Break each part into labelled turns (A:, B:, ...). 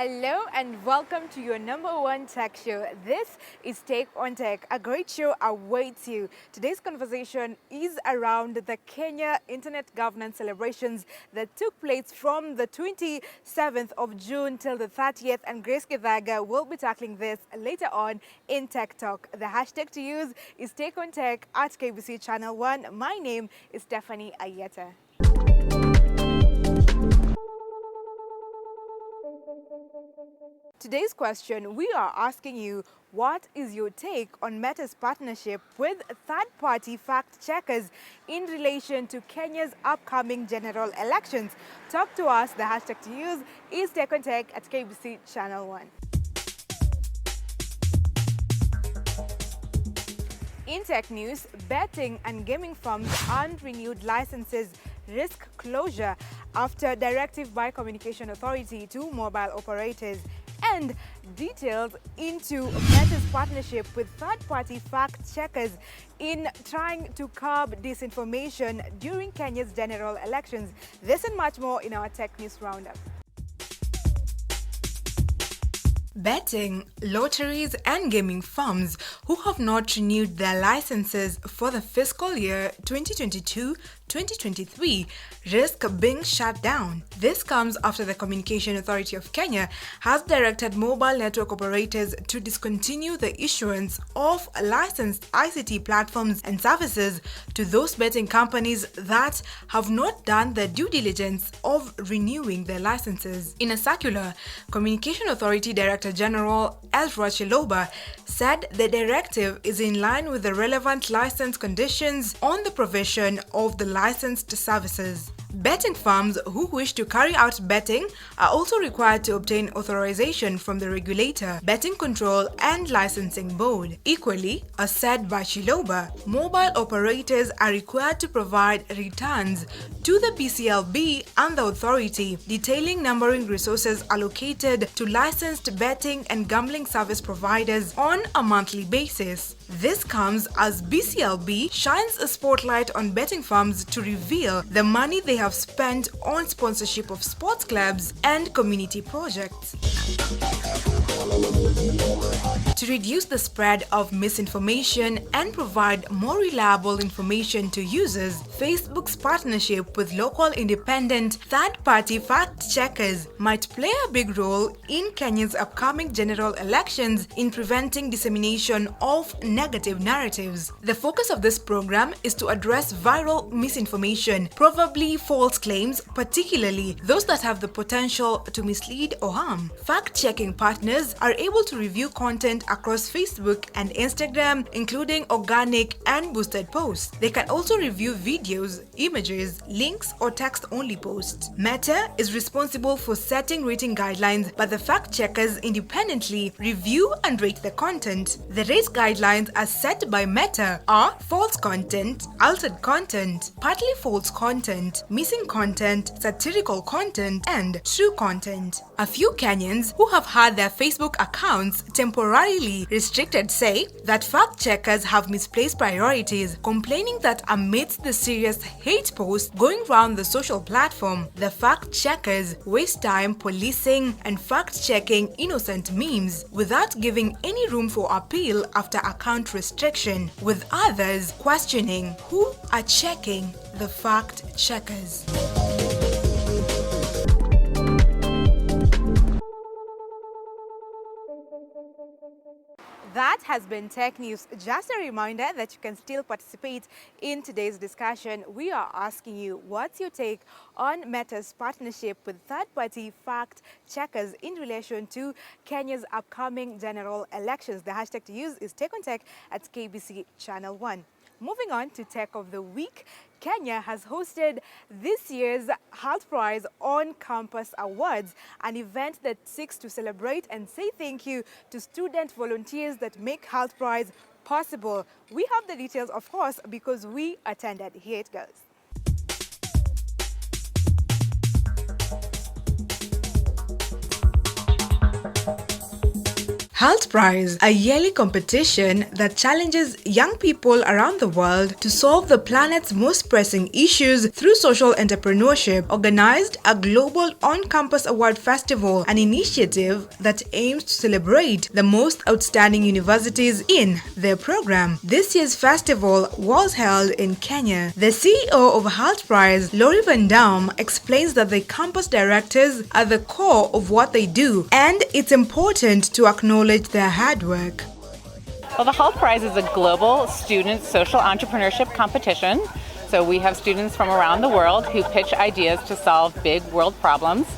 A: Hello and welcome to your number one tech show. This is Take on Tech. A great show awaits you. Today's conversation is around the Kenya Internet Governance celebrations that took place from the 27th of June till the 30th, and Grace Githaga will be tackling this later on in Tech Talk. The hashtag to use is Take on Tech at KBC Channel 1. My name is Stephanie Ayeta. Today's question, we are asking you, what is your take on Meta's partnership with third-party fact-checkers in relation to Kenya's upcoming general elections? Talk to us. The hashtag to use is Tech on Tech at KBC Channel 1. In tech news, betting and gaming firms earned renewed licenses risk closure after directive by Communication Authority to mobile operators, and details into Meta's partnership with third-party fact-checkers in trying to curb disinformation during Kenya's general elections. This and much more in our Tech News Roundup. Betting, lotteries and gaming firms who have not renewed their licenses for the fiscal year 2022-2023 risk being shut down. This comes after the Communication Authority of Kenya has directed mobile network operators to discontinue the issuance of licensed ICT platforms and services to those betting companies that have not done the due diligence of renewing their licenses. In a circular, Communication Authority Director General Ezra Chiloba said the directive is in line with the relevant license conditions on the provision of the licensed services. Betting firms who wish to carry out betting are also required to obtain authorization from the regulator, Betting Control and Licensing Board. Equally, as said by Chiloba, mobile operators are required to provide returns to the BCLB and the authority detailing numbering resources allocated to licensed betting and gambling service providers on a monthly basis. This comes as BCLB shines a spotlight on betting firms to reveal the money they have spent on sponsorship of sports clubs and community projects. To reduce the spread of misinformation and provide more reliable information to users, Facebook's partnership with local independent third-party fact-checkers might play a big role in Kenya's upcoming general elections in preventing dissemination of negative narratives. The focus of this program is to address viral misinformation, probably false claims, particularly those that have the potential to mislead or harm. Fact-checking partners are able to review content across Facebook and Instagram, including organic and boosted posts. They can also review videos, images, links, or text-only posts. Meta is responsible for setting rating guidelines, but the fact-checkers independently review and rate the content. The rate guidelines as set by Meta are false content, altered content, partly false content, missing content, satirical content, and true content. A few Kenyans who have had their Facebook accounts temporarily restricted say that fact-checkers have misplaced priorities, complaining that amidst the serious hate posts going around the social platform, the fact-checkers waste time policing and fact-checking innocent memes without giving any room for appeal after account restriction, with others questioning who are checking the fact-checkers. That has been Tech News. Just a reminder that you can still participate in today's discussion. We are asking you, what's your take on Meta's partnership with third-party fact-checkers in relation to Kenya's upcoming general elections? The hashtag to use is Take on Tech at KBC Channel 1. Moving on to Tech of the Week, Kenya has hosted this year's Health Prize on Campus Awards, an event that seeks to celebrate and say thank you to student volunteers that make Health Prize possible. We have the details, of course, because we attended. Here it goes. Health Prize, a yearly competition that challenges young people around the world to solve the planet's most pressing issues through social entrepreneurship, organized a global on-campus award festival, an initiative that aims to celebrate the most outstanding universities in their program. This year's festival was held in Kenya. The CEO of Health Prize, Laurie Van Dam, explains that the campus directors are the core of what they do, and it's important to acknowledge their hard work.
B: Well, the Health Prize is a global student social entrepreneurship competition. So we have students from around the world who pitch ideas to solve big world problems.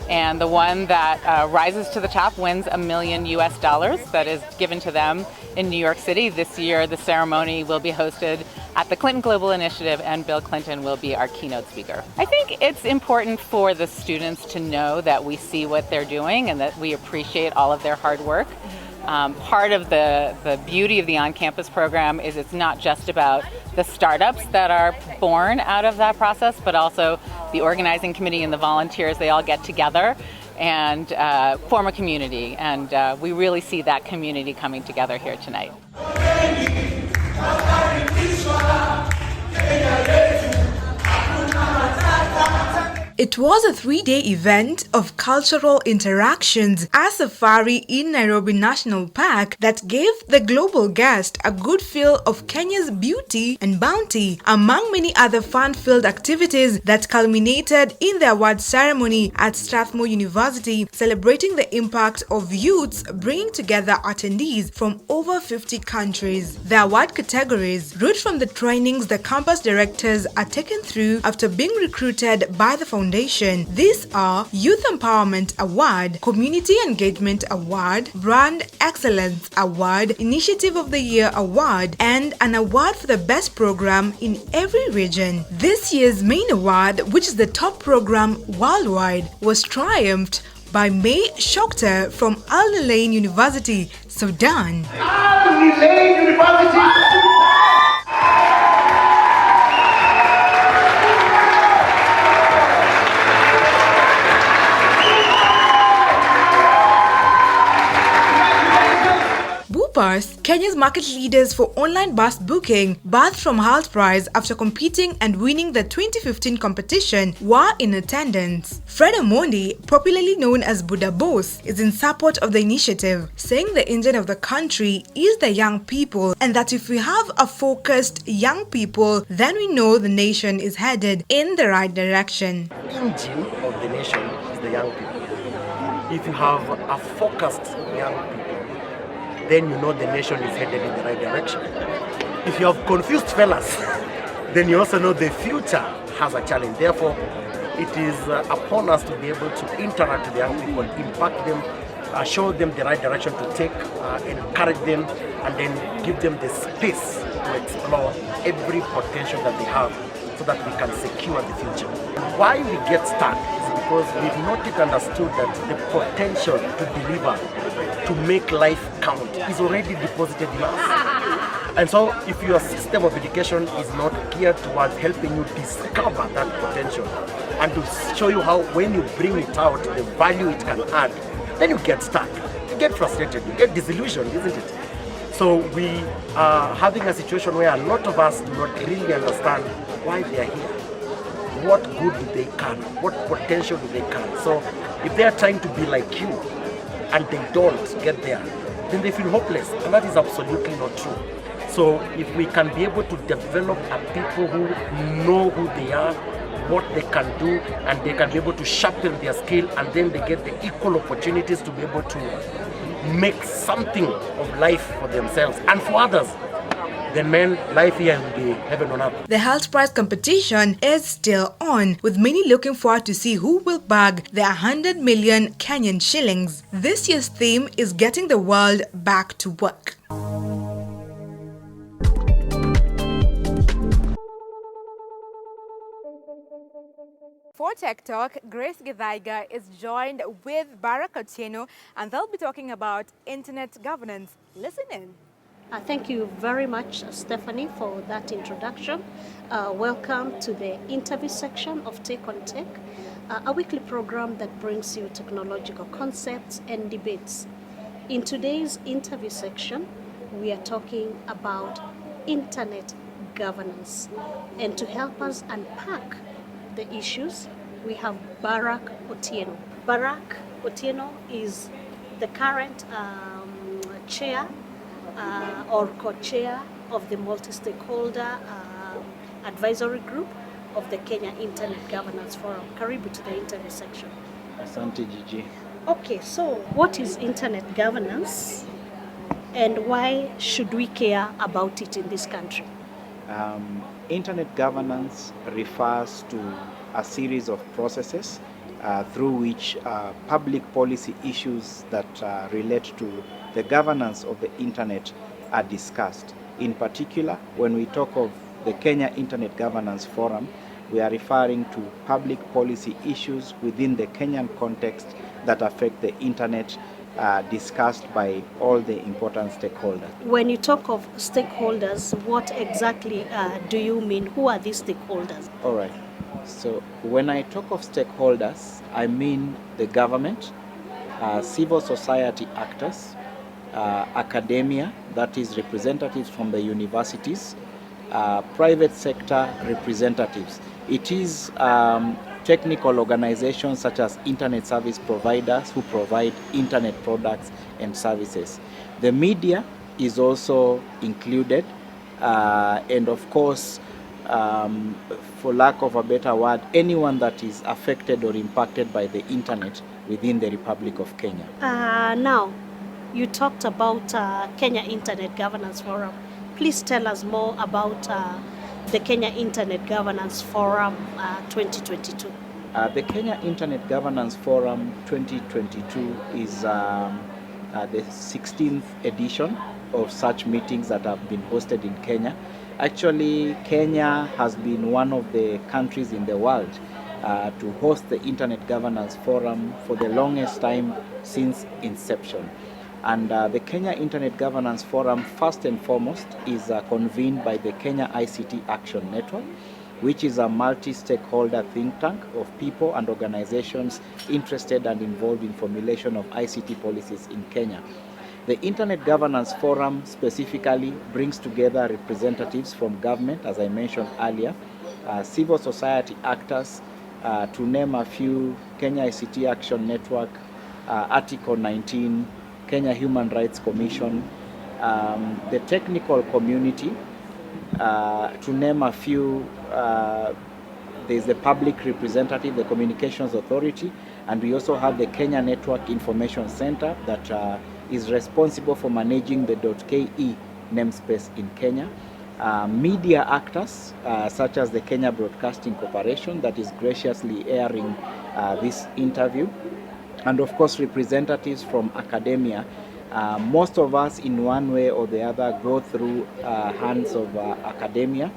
B: And the one that rises to the top wins $1 million that is given to them in New York City. This year, the ceremony will be hosted at the Clinton Global Initiative, and Bill Clinton will be our keynote speaker. I think it's important for the students to know that we see what they're doing and that we appreciate all of their hard work. Part of the beauty of the on-campus program is it's not just about the startups that are born out of that process, but also the organizing committee and the volunteers. They all get together and form a community, and we really see that community coming together here tonight.
A: It was a 3-day event of cultural interactions at Safari in Nairobi National Park that gave the global guest a good feel of Kenya's beauty and bounty, among many other fun-filled activities that culminated in the award ceremony at Strathmore University, celebrating the impact of youths bringing together attendees from over 50 countries. The award categories root from the trainings the campus directors are taken through after being recruited by the foundation. These are Youth Empowerment Award, Community Engagement Award, Brand Excellence Award, Initiative of the Year Award, and an award for the best program in every region. This year's main award, which is the top program worldwide, was triumphed by May Shokter from Al Nulain University, Sudan.
C: Al Nulain University!
A: Kenya's market leaders for online bus booking, birthed from Health Prize after competing and winning the 2015 competition, were in attendance. Fred Omondi, popularly known as Buddha Boss, is in support of the initiative, saying the engine of the country is the young people, and that if we have a focused young people, then we know the nation is headed in the right direction.
D: The engine of the nation is the young people. If you have a focused young people, then you know the nation is headed in the right direction. If you have confused fellas, then you also know the future has a challenge. Therefore, it is upon us to be able to interact with the young people, impact them, show them the right direction to take, encourage them, and then give them the space to explore every potential that they have so that we can secure the future. Why we get stuck is because we've not yet understood that the potential to deliver, to make life count, is already deposited in us. And so if your system of education is not geared towards helping you discover that potential and to show you how, when you bring it out, the value it can add, then you get stuck, you get frustrated, you get disillusioned, isn't it? So we are having a situation where a lot of us do not really understand why they are here. What good do they can? What potential do they can? So if they are trying to be like you and they don't get there, then they feel hopeless, and that is absolutely not true. So if we can be able to develop a people who know who they are, what they can do, and they can be able to sharpen their skill, and then they get the equal opportunities to be able to make something of life for themselves and for others, then life here will be heaven on earth.
A: The Health Prize competition is still on, with many looking forward to see who will bag the 100 million Kenyan shillings. This year's theme is getting the world back to work. For Tech Talk, Grace Githaiga is joined with Barak Otieno, and they'll be talking about internet governance. Listen in.
E: Thank you very much, Stephanie, for that introduction. Welcome to the interview section of Take on Tech, a weekly program that brings you technological concepts and debates. In today's interview section, we are talking about internet governance. And to help us unpack the issues, we have Barack Otieno. Barack Otieno is the current chair or co-chair of the multi-stakeholder advisory group of the Kenya Internet Governance Forum. Karibu to the interview section.
F: Asante Gigi.
E: Okay, so what is internet governance and why should we care about it in this country?
F: Internet governance refers to a series of processes through which public policy issues that relate to the governance of the internet are discussed. In particular, when we talk of the Kenya Internet Governance Forum, we are referring to public policy issues within the Kenyan context that affect the internet, discussed by all the important stakeholders.
E: When you talk of stakeholders, what exactly do you mean? Who are these stakeholders?
F: All right. So when I talk of stakeholders, I mean the government, civil society actors, academia, that is representatives from the universities, private sector representatives. It is technical organizations such as internet service providers who provide internet products and services. The media is also included, and of course, for lack of a better word, anyone that is affected or impacted by the internet within the Republic of Kenya.
E: Now, you talked about Kenya Internet Governance Forum. Please tell us more about the Kenya Internet Governance Forum 2022.
F: The Kenya Internet Governance Forum 2022 is the 16th edition of such meetings that have been hosted in Kenya. Actually, Kenya has been one of the countries in the world to host the Internet Governance Forum for the longest time since inception. And the Kenya Internet Governance Forum, first and foremost, is convened by the Kenya ICT Action Network, which is a multi-stakeholder think tank of people and organizations interested and involved in formulation of ICT policies in Kenya. The Internet Governance Forum specifically brings together representatives from government, as I mentioned earlier, civil society actors, to name a few: Kenya ICT Action Network, Article 19, Kenya Human Rights Commission, the technical community, to name a few. There's the public representative, the Communications Authority, and we also have the Kenya Network Information Center that is responsible for managing the .ke namespace in Kenya. Media actors such as the Kenya Broadcasting Corporation that is graciously airing this interview, and of course representatives from academia. Most of us in one way or the other go through hands of academia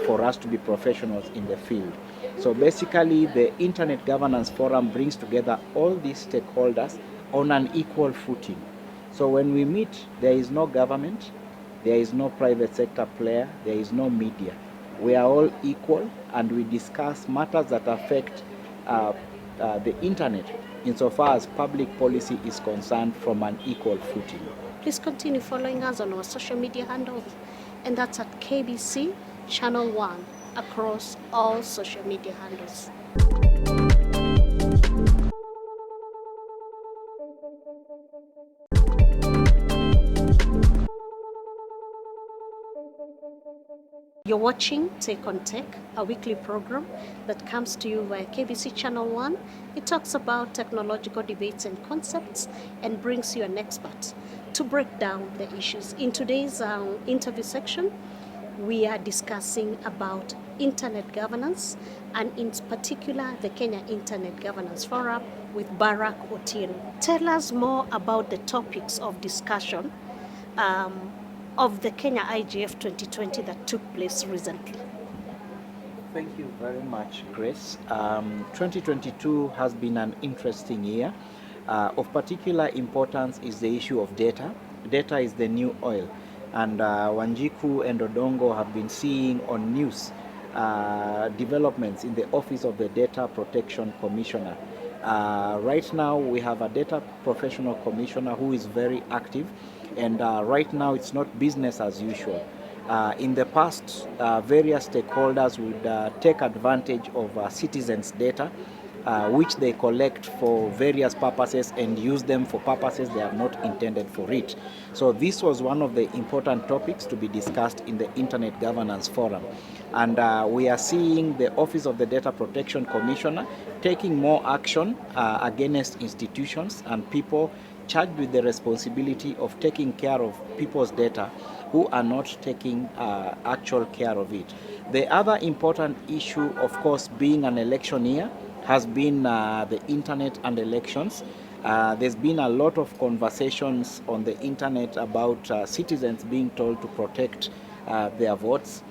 F: for us to be professionals in the field. So basically the Internet Governance Forum brings together all these stakeholders on an equal footing. So when we meet, there is no government, there is no private sector player, there is no media. We are all equal and we discuss matters that affect the internet insofar as public policy is concerned from an equal footing.
E: Please continue following us on our social media handles, and that's at KBC Channel 1 across all social media handles. You're watching Take on Tech, a weekly program that comes to you via KBC Channel 1. It talks about technological debates and concepts and brings you an expert to break down the issues. In today's interview section, we are discussing about internet governance, and in particular the Kenya Internet Governance Forum with Barack Otieno. Tell us more about the topics of discussion of the Kenya IGF 2020 that took place recently.
F: Thank you very much, Grace. 2022 has been an interesting year. Of particular importance is the issue of data. Data is the new oil. And Wanjiku and Odongo have been seeing on news developments in the Office of the Data Protection Commissioner. Right now, we have a data professional commissioner who is very active, and right now it's not business as usual. In the past, various stakeholders would take advantage of citizens' data, which they collect for various purposes and use them for purposes they have not intended for it. So this was one of the important topics to be discussed in the Internet Governance Forum. And we are seeing the Office of the Data Protection Commissioner taking more action against institutions and people charged with the responsibility of taking care of people's data who are not taking actual care of it. The other important issue, of course, being an election year, has been the internet and elections. There's been a lot of conversations on the internet about citizens being told to protect their votes,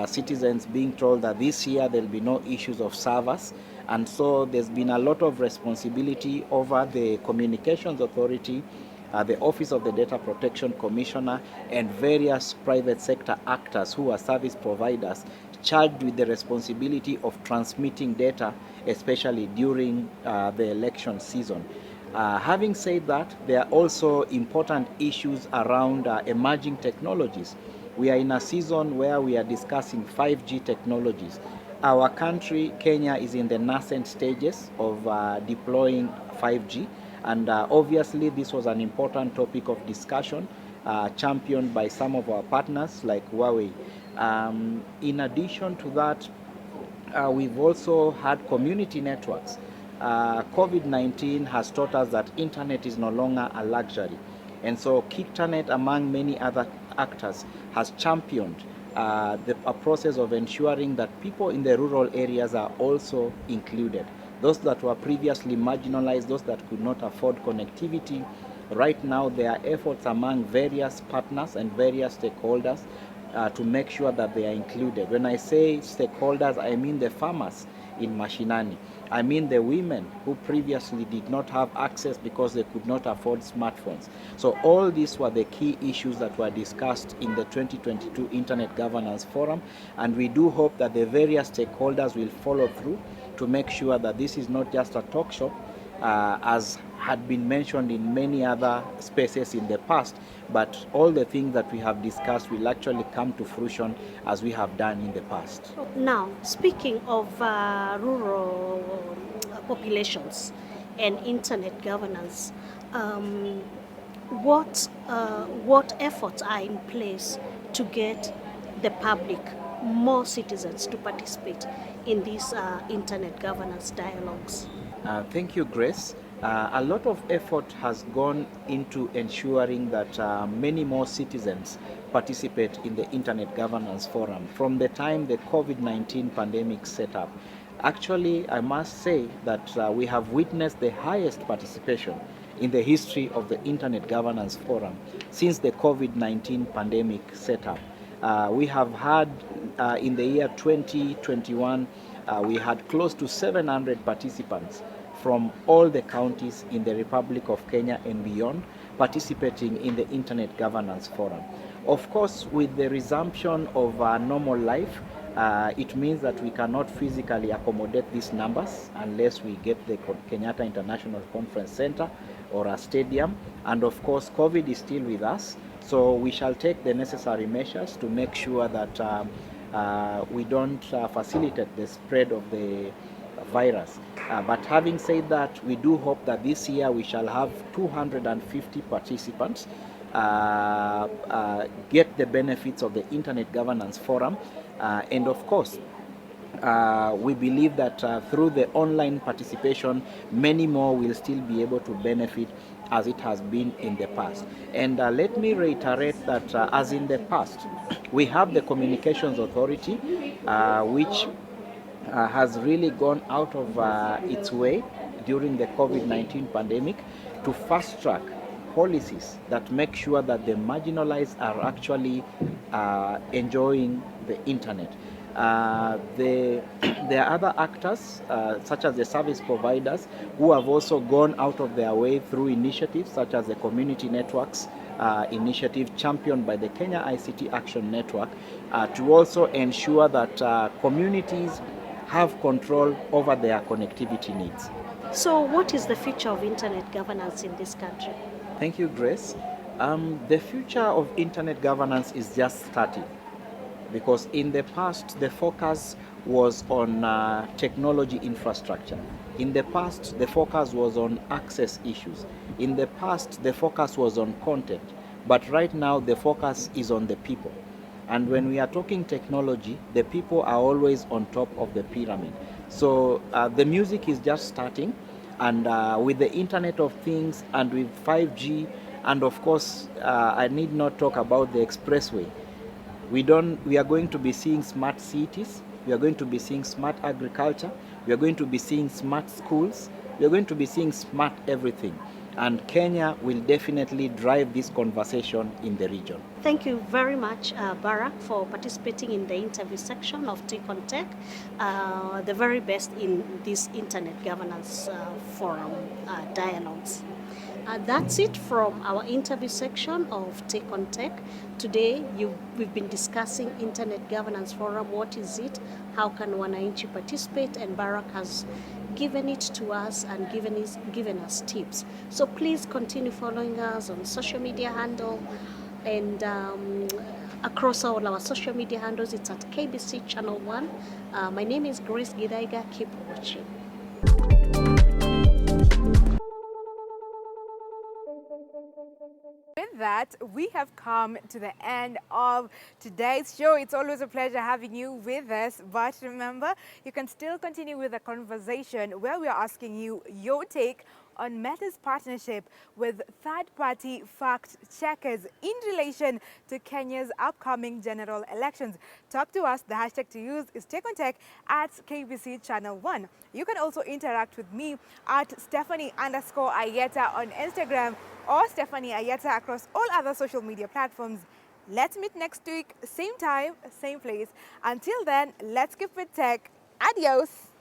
F: citizens being told that this year there'll be no issues of servers. And so there's been a lot of responsibility over the Communications Authority, the Office of the Data Protection Commissioner, and various private sector actors who are service providers charged with the responsibility of transmitting data, especially during the election season. Having said that, there are also important issues around emerging technologies. We are in a season where we are discussing 5G technologies. Our country, Kenya, is in the nascent stages of deploying 5G, and obviously this was an important topic of discussion championed by some of our partners like Huawei. In addition to that, we've also had community networks. COVID-19 has taught us that internet is no longer a luxury. And so Kictanet, among many other actors, has championed a process of ensuring that people in the rural areas are also included. Those that were previously marginalized, those that could not afford connectivity. Right now, there are efforts among various partners and various stakeholders to make sure that they are included. When I say stakeholders, I mean the farmers in Mashinani. I mean the women who previously did not have access because they could not afford smartphones. So all these were the key issues that were discussed in the 2022 Internet Governance Forum, and we do hope that the various stakeholders will follow through to make sure that this is not just a talk shop, as had been mentioned in many other spaces in the past, but all the things that we have discussed will actually come to fruition as we have done in the past.
E: Now, speaking of rural populations and internet governance, what efforts are in place to get the public, more citizens, to participate in these internet governance dialogues?
F: Thank you, Grace. A lot of effort has gone into ensuring that many more citizens participate in the Internet Governance Forum from the time the COVID-19 pandemic set up. Actually, I must say that we have witnessed the highest participation in the history of the Internet Governance Forum since the COVID-19 pandemic set up. We have had, in the year 2021, we had close to 700 participants from all the counties in the Republic of Kenya and beyond participating in the Internet Governance Forum. Of course, with the resumption of normal life, it means that we cannot physically accommodate these numbers unless we get the Kenyatta International Conference Center or a stadium. And of course, COVID is still with us, so we shall take the necessary measures to make sure that we don't facilitate the spread of the virus. But having said that, we do hope that this year we shall have 250 participants get the benefits of the Internet Governance Forum. And of course, we believe that through the online participation, many more will still be able to benefit as it has been in the past. And let me reiterate that as in the past, we have the Communications Authority, which has really gone out of its way during the COVID-19 pandemic to fast track policies that make sure that the marginalized are actually enjoying the internet. There are other actors, such as the service providers, who have also gone out of their way through initiatives such as the community networks initiative championed by the Kenya ICT Action Network to also ensure that communities have control over their connectivity needs.
E: So, what is the future of internet governance in this country?
F: Thank you, Grace. The future of internet governance is just starting, because in the past the focus was on technology infrastructure. In the past the focus was on access issues. In the past the focus was on content. But right now the focus is on the people. And when we are talking technology, the people are always on top of the pyramid. So the music is just starting, and with the Internet of Things and with 5G, and of course I need not talk about the expressway. We are going to be seeing smart cities, we are going to be seeing smart agriculture, we are going to be seeing smart schools, we are going to be seeing smart everything. And Kenya will definitely drive this conversation in the region.
E: Thank you very much, Barack, for participating in the interview section of Take on Tech, the very best in this Internet Governance Forum dialogues. That's it from our interview section of Take on Tech. Today, we've been discussing Internet Governance Forum. What is it? How can Wananchi participate? And Barack has given it to us and given us tips. So please continue following us on social media handle and across all our social media handles. It's at KBC Channel 1. My name is Grace Gidaiga. Keep watching.
A: With that, we have come to the end of today's show. It's always a pleasure having you with us. But remember, you can still continue with the conversation where we are asking you your take on Meta's partnership with third-party fact checkers in relation to Kenya's upcoming general elections. Talk to us. The hashtag to use is TakeOnTech at KBC Channel 1. You can also interact with me at Stephanie_Ayeta on Instagram or Stephanie Ayeta across all other social media platforms. Let's meet next week, same time, same place. Until then, let's keep it tech. Adios.